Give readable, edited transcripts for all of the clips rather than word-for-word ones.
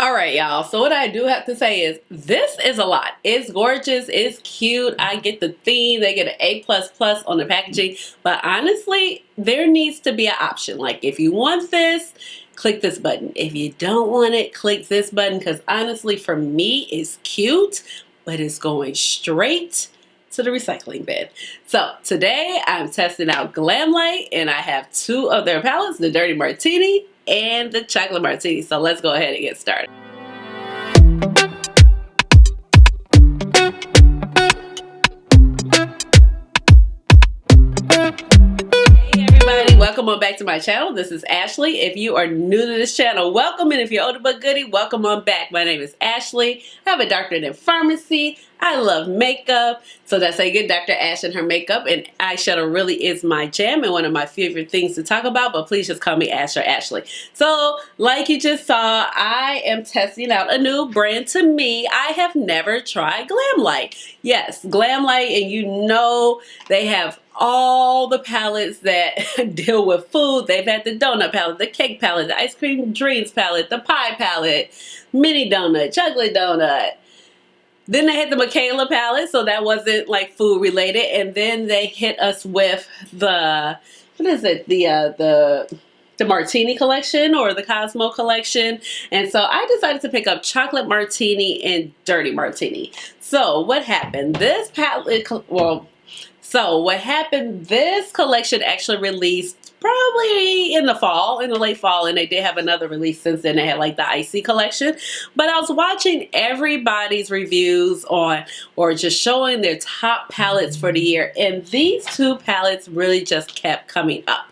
All right, y'all. So what I do have to say is this is a lot. It's gorgeous. It's cute. I get the theme. They get an A++ on the packaging. But honestly, there needs to be an option. Like if you want this, click this button. If you don't want it, click this button. Because honestly, for me, it's cute, but it's going straight to the recycling bin. So today I'm testing out GlamLite, and I have two of their palettes, the Dirty Martini and the Chocolate Martini. So let's go ahead and get started. Welcome on back to my channel. This is Ashley. If you are new to this channel, welcome. And if you're older but goodie, welcome on back. My name is Ashley. I have a doctorate in pharmacy. I love makeup. So that's how you get Dr. Ash and her makeup. And eyeshadow really is my jam and one of my favorite things to talk about. But please just call me Ash or Ashley. So like you just saw, I am testing out a new brand to me. I have never tried GlamLite. Yes, GlamLite, and you know they have all the palettes that deal with food. They've had the donut palette, the cake palette, the ice cream dreams palette, the pie palette, mini donut, chocolate donut. Then they had the Michaela palette, so that wasn't like food related. And then they hit us with the, what is it? The Martini collection or the Cosmo collection. And so I decided to pick up Chocolate Martini and Dirty Martini. So what happened? This palette, this collection actually released probably in the fall, in the late fall, and they did have another release since then. They had like the Icy collection. But I was watching everybody's reviews on, or just showing their top palettes for the year, and these two palettes really just kept coming up.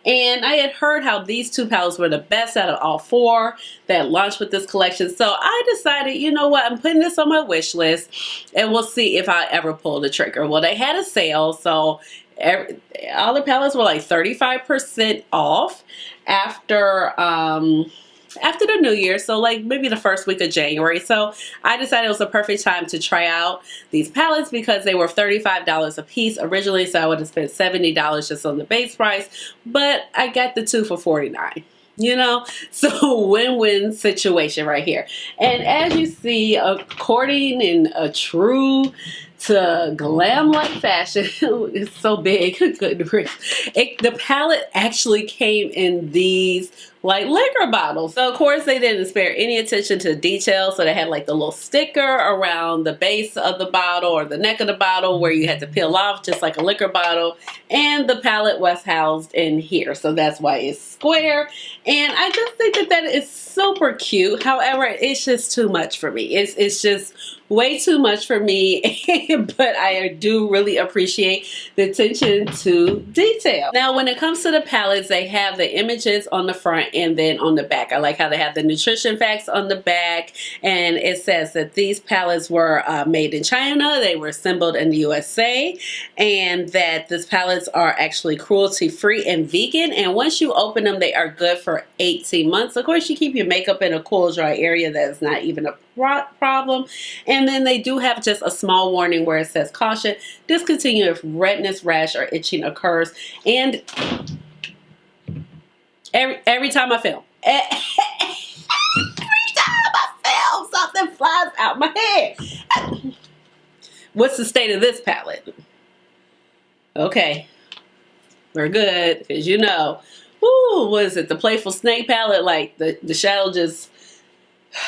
And I had heard how these two palettes were the best out of all four that launched with this collection. So I decided, you know what, I'm putting this on my wish list, and we'll see if I ever pull the trigger. Well, they had a sale, so all the palettes were like 35% off after the new year, so like maybe the first week of January. So I decided it was a perfect time to try out these palettes because they were $35 a piece originally, so I would have spent $70 just on the base price, but I got the two for $49. You know, so win-win situation right here. And as you see, according in a true to GlamLite fashion, it's so big, good grief. The palette actually came in these like liquor bottles. So of course they didn't spare any attention to detail. So they had like the little sticker around the base of the bottle or the neck of the bottle where you had to peel off just like a liquor bottle. And the palette was housed in here. So that's why it's square. And I just think that that is super cute. However, it's just too much for me. It's just way too much for me, but I do really appreciate the attention to detail. Now, when it comes to the palettes, they have the images on the front and then on the back. I like how they have the nutrition facts on the back, and it says that these palettes were made in China, they were assembled in the USA, and that these palettes are actually cruelty-free and vegan, and once you open them, they are good for 18 months. Of course, you keep your makeup in a cool, dry area. That is not even a problem. And then they do have just a small warning where it says caution, discontinue if redness, rash, or itching occurs. And every time I film, something flies out my head. What's the state of this palette? Okay, we're good, because you know, what is it, the Playful Snake palette? Like the shadow just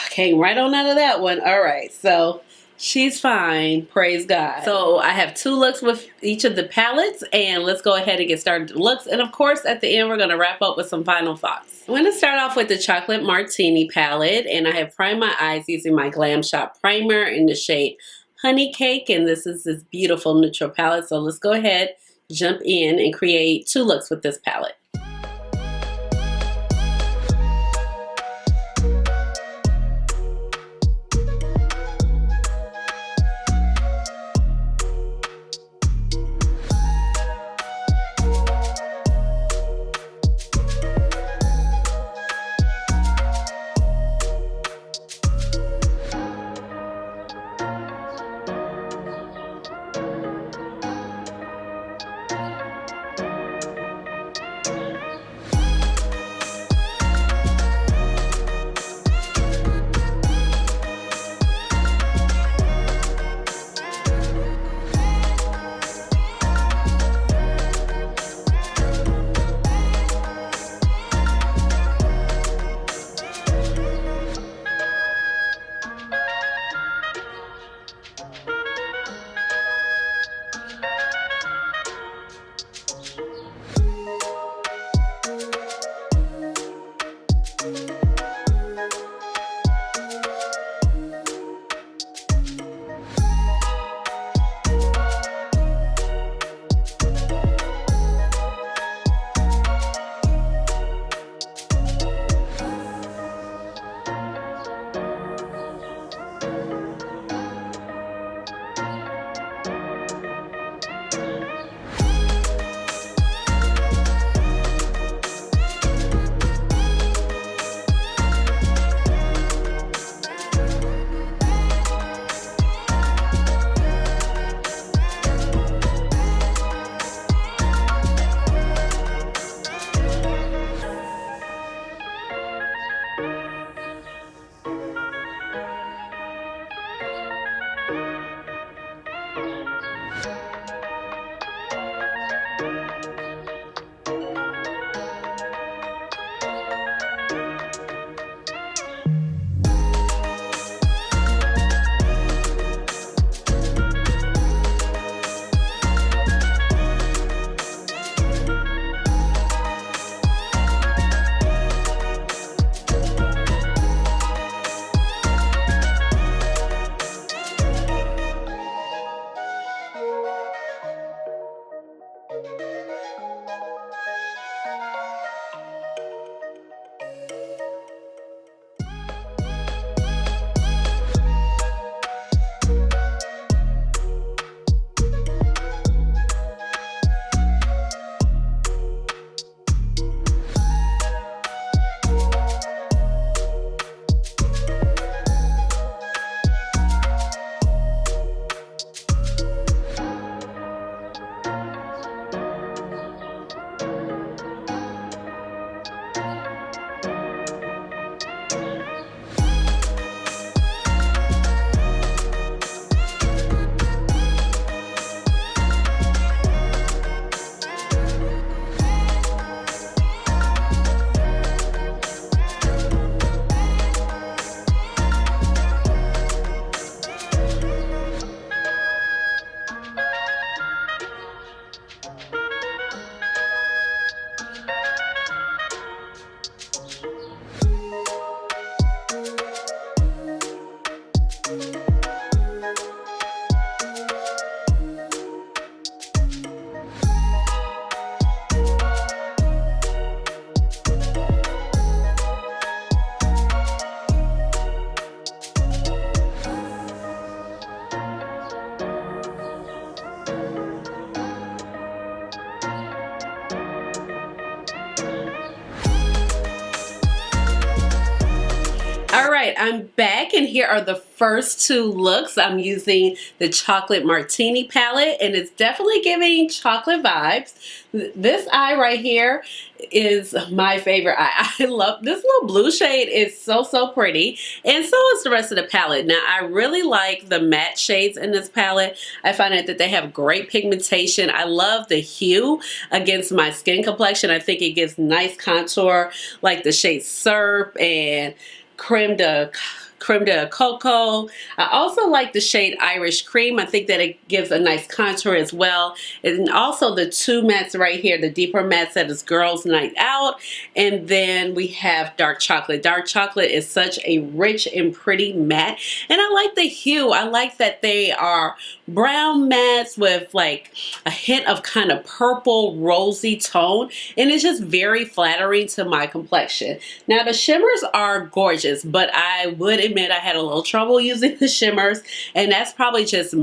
came right on out of that one. All right, so she's fine, praise God. So I have two looks with each of the palettes, and let's go ahead and get started with the looks. And of course, at the end, we're going to wrap up with some final thoughts. I'm going to start off with the Chocolate Martini palette, and I have primed my eyes using my Glam Shop primer in the shade Honey Cake, and this is this beautiful neutral palette. So let's go ahead, jump in, and create two looks with this palette. I'm back, and here are the first two looks. I'm using the Chocolate Martini palette, and it's definitely giving chocolate vibes. This eye right here is my favorite eye. I love this little blue shade. It's so pretty, and so is the rest of the palette. Now, I really like the matte shades in this palette. I find that they have great pigmentation. I love the hue against my skin complexion. I think it gives nice contour, like the shade Syrup and creme de cocoa. I also like the shade Irish Cream. I think that it gives a nice contour as well. And also the two mattes right here, the deeper mattes, that is Girls Night Out. And then we have Dark Chocolate. Dark Chocolate is such a rich and pretty matte. And I like the hue. I like that they are brown mattes with like a hint of kind of purple rosy tone. And it's just very flattering to my complexion. Now the shimmers are gorgeous, but I would admit I had a little trouble using the shimmers, and that's probably just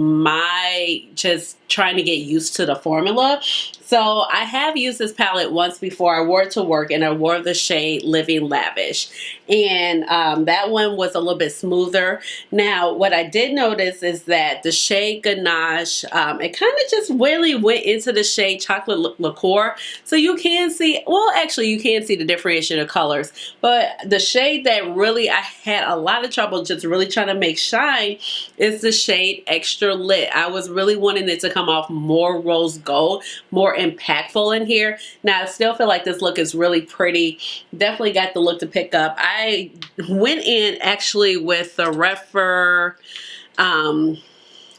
trying to get used to the formula. So I have used this palette once before. I wore it to work, and I wore the shade Living Lavish, and that one was a little bit smoother. Now what I did notice is that the shade Ganache, it kind of just really went into the shade Chocolate Liqueur, so you can see, well actually you can see the differentiation of colors, but the shade that really I had a lot of trouble just really trying to make shine is the shade Extra Lit. I was really wanting it to come off more rose gold, more impactful in here. Now I still feel like this look is really pretty. Definitely got the look to pick up. I went in actually with the Rephr,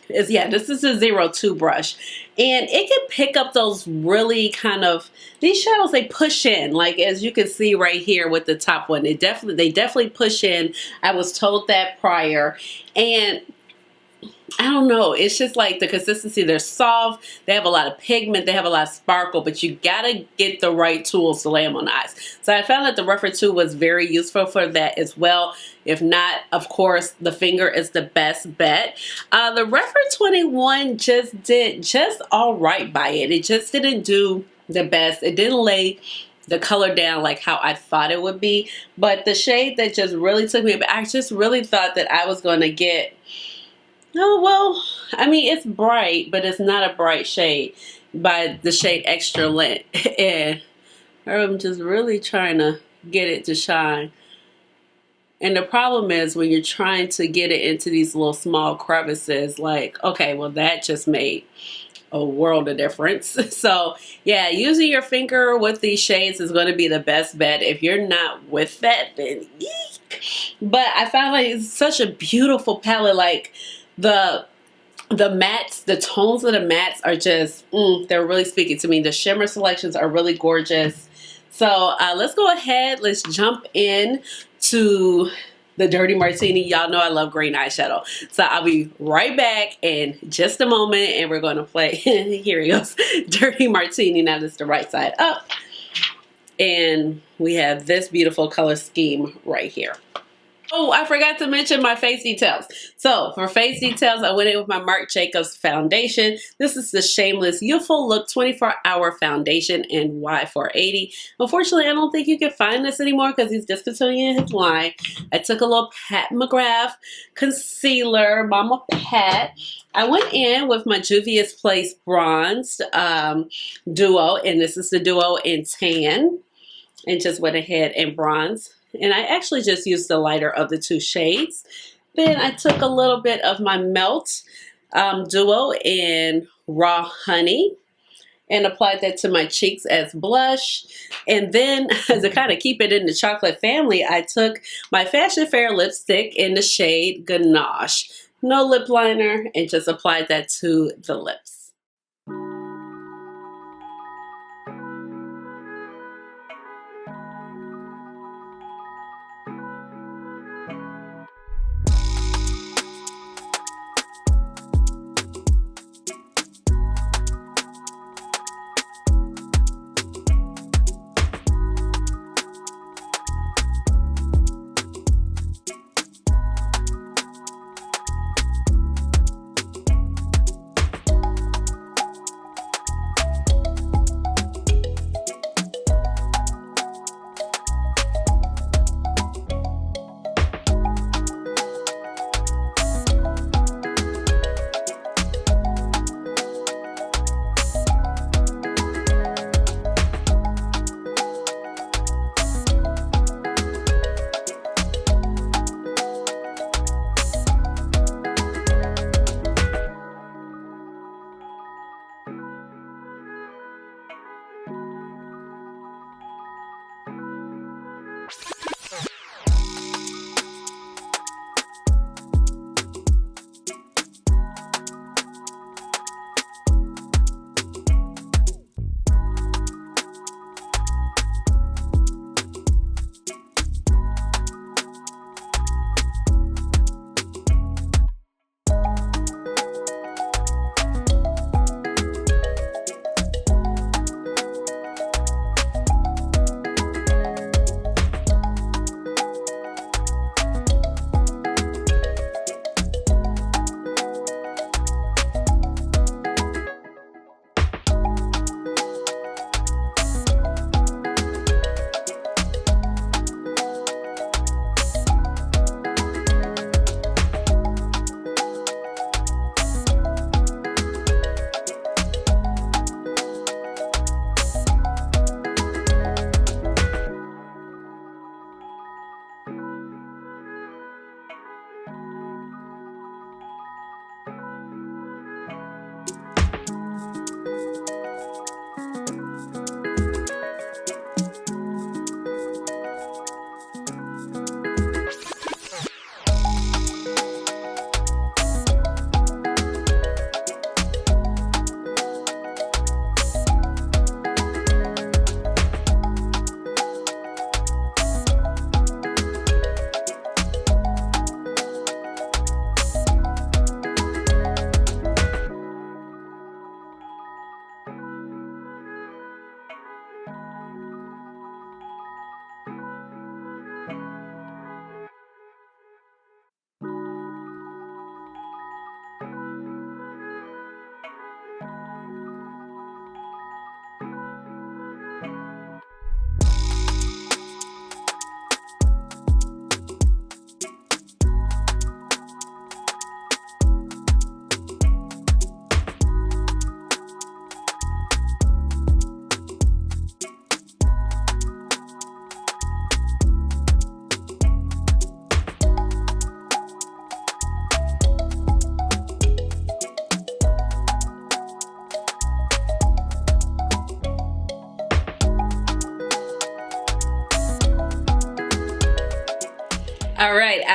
this is a 02 brush, and it can pick up those really kind of, these shadows, they push in, like as you can see right here with the top one, they definitely push in. I was told that prior, and I don't know, it's just like the consistency. They're soft, they have a lot of pigment, they have a lot of sparkle, but you gotta get the right tools to lay them on the eyes. So I found that the Rephr 2 was very useful for that as well. If not, of course, the finger is the best bet. The Rephr 21 did all right by it. It just didn't do the best. It didn't lay the color down like how I thought it would be. But the shade that just really took me, I just really thought that I was going to get, oh, well, I mean, it's bright, but it's not a bright shade, by the shade Extra Lit. And I'm just really trying to get it to shine. And the problem is when you're trying to get it into these little small crevices, like, okay, well, that just made a world of difference. So yeah, using your finger with these shades is going to be the best bet. If you're not with that, then eek. But I found like it's such a beautiful palette. Like, the mattes, the tones of the mattes are just, they're really speaking to me. The shimmer selections are really gorgeous. So let's go ahead, let's jump in to the Dirty Martini. Y'all know I love green eyeshadow. So I'll be right back in just a moment, and we're going to play, here he goes, Dirty Martini. Now this is the right side up. And we have this beautiful color scheme right here. Oh, I forgot to mention my face details. So for face details, I went in with my Marc Jacobs foundation. This is the Shameless Youthful Look 24-Hour Foundation in Y480. Unfortunately, I don't think you can find this anymore because he's discontinuing his line. I took a little Pat McGrath concealer, Mama Pat. I went in with my Juvia's Place bronzed duo, and this is the duo in tan, and just went ahead and bronzed. And I actually just used the lighter of the two shades. Then I took a little bit of my Melt duo in Raw Honey and applied that to my cheeks as blush. And then to kind of keep it in the chocolate family, I took my Fashion Fair lipstick in the shade Ganache. No lip liner, and just applied that to the lips.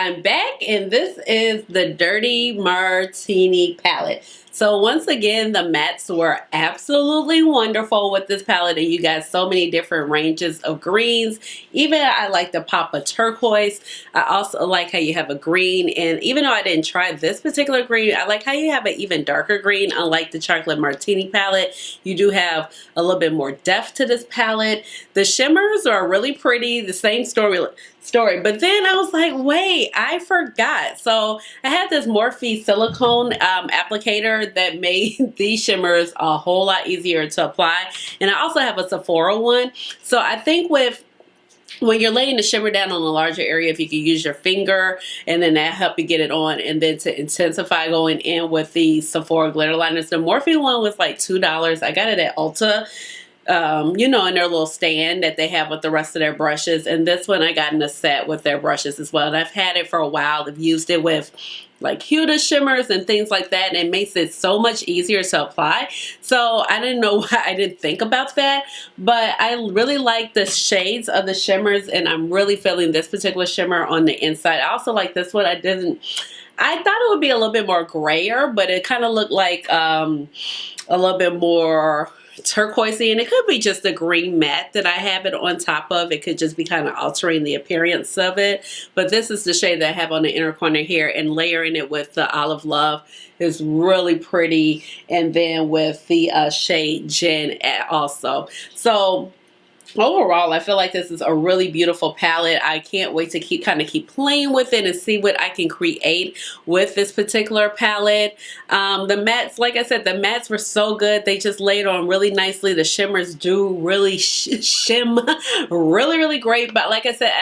I'm back, and this is the Dirty Martini palette. So once again, the mattes were absolutely wonderful with this palette, and you got so many different ranges of greens. Even I like the pop of turquoise. I also like how you have a green, and even though I didn't try this particular green, I like how you have an even darker green. Unlike the Chocolate Martini palette, you do have a little bit more depth to this palette. The shimmers are really pretty, the same story. But then I was like, wait, I forgot. So I had this Morphe silicone applicator that made these shimmers a whole lot easier to apply. And I also have a Sephora one. So I think when you're laying the shimmer down on a larger area, if you can use your finger, and then that help you get it on, and then to intensify going in with the Sephora glitter liners. The Morphe one was like $2. I got it at Ulta. You know, in their little stand that they have with the rest of their brushes. And this one I got in a set with their brushes as well. And I've had it for a while. I've used it with like Huda shimmers and things like that. And it makes it so much easier to apply. So I didn't know why I didn't think about that. But I really like the shades of the shimmers. And I'm really feeling this particular shimmer on the inside. I also like this one. I thought it would be a little bit more grayer, but it kind of looked like a little bit more turquoisey, and it could be just the green matte that I have it on top of. It could just be kind of altering the appearance of it, but this is the shade that I have on the inner corner here, and layering it with the Olive Love is really pretty, and then with the shade Jen also. So overall, I feel like this is a really beautiful palette. I can't wait to keep playing with it and see what I can create with this particular palette. The mattes, like I said, the mattes were so good. They just laid on really nicely. The shimmers do really shim really great. But like I said,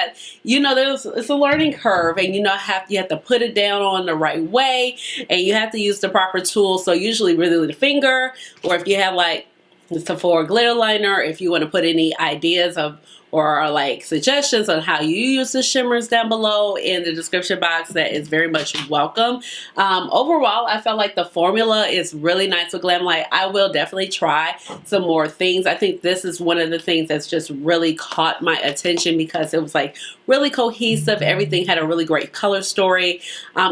you know, it's a learning curve, and you know, you have to put it down on the right way, and you have to use the proper tools. So usually really the finger, or if you have like the Sephora glitter liner, if you want to put any ideas of or like suggestions on how you use the shimmers down below in the description box, that is very much welcome. Overall, I felt like the formula is really nice with GlamLite. I will definitely try some more things. I think this is one of the things that's just really caught my attention because it was like really cohesive. Everything had a really great color story.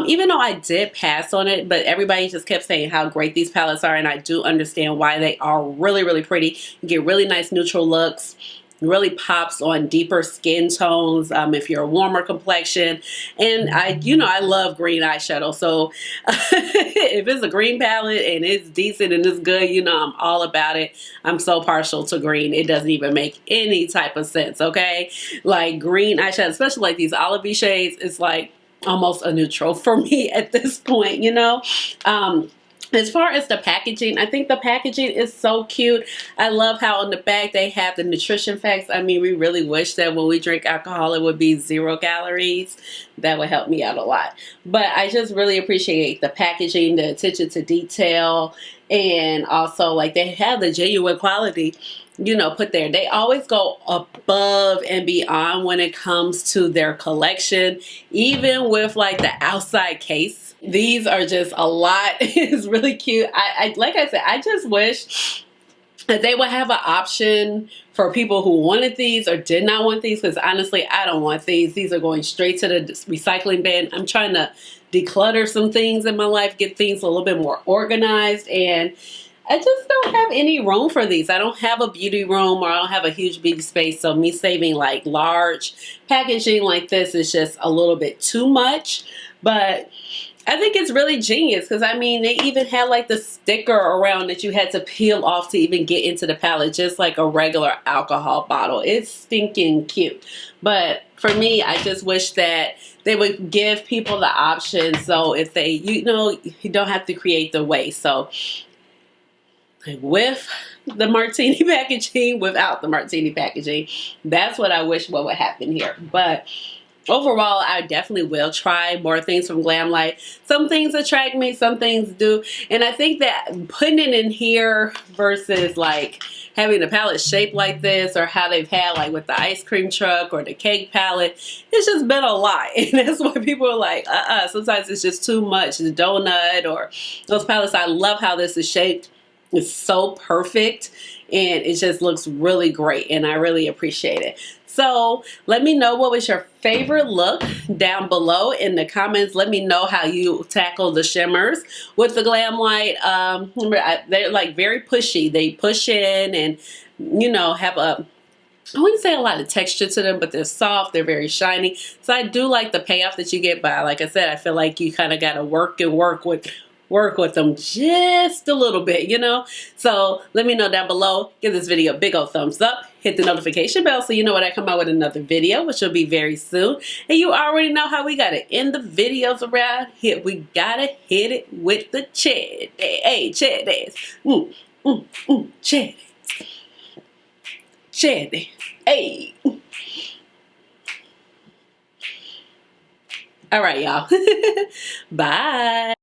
Even though I did pass on it, but everybody just kept saying how great these palettes are, and I do understand why they are really pretty. You get really nice neutral looks. Really pops on deeper skin tones if you're a warmer complexion. And I love green eyeshadow, so if it's a green palette and it's decent and it's good, you know, I'm all about it. I'm so partial to green, it doesn't even make any type of sense. Okay, like green eyeshadow, especially like these olivey shades, it's like almost a neutral for me at this point, you know. As far as the packaging, I think the packaging is so cute. I love how on the back they have the nutrition facts. I mean, we really wish that when we drink alcohol it would be 0 calories. That would help me out a lot. But I just really appreciate the packaging, the attention to detail, and also like they have the genuine quality, you know, put there. They always go above and beyond when it comes to their collection, even with like the outside case. These are just a lot. It's really cute. Like I said, I just wish that they would have an option for people who wanted these or did not want these, because honestly, I don't want these. These are going straight to the recycling bin. I'm trying to declutter some things in my life, get things a little bit more organized, and I just don't have any room for these. I don't have a beauty room, or I don't have a huge beauty space, so me saving like large packaging like this is just a little bit too much. But I think it's really genius, because I mean, they even had like the sticker around that you had to peel off to even get into the palette, just like a regular alcohol bottle. It's stinking cute. But for me, I just wish that they would give people the option, so if they, you know, you don't have to create the waste. So like with the martini packaging, without the martini packaging, that's what I wish what would happen here. But overall, I definitely will try more things from GlamLite. Some things attract me, some things do. And I think that putting it in here versus like having the palette shaped like this, or how they've had like with the ice cream truck or the cake palette, it's just been a lot. And that's why people are like, sometimes it's just too much. The donut or those palettes, I love how this is shaped. is so perfect, and it just looks really great, and I really appreciate it. So let me know what was your favorite look down below in the comments. Let me know how you tackle the shimmers with the GlamLite. They're like very pushy. They push in and, you know, have a, I wouldn't say a lot of texture to them, but they're soft, they're very shiny. So I do like the payoff that you get, but like I said, I feel like you kind of got to work with them just a little bit, you know? So let me know down below. Give this video a big old thumbs up. Hit the notification bell so you know when I come out with another video, which will be very soon. And you already know how we gotta end the videos around here. We gotta hit it with the cheddar. Hey, cheddar. Cheddar. Cheddar. Hey. All right, y'all. Bye.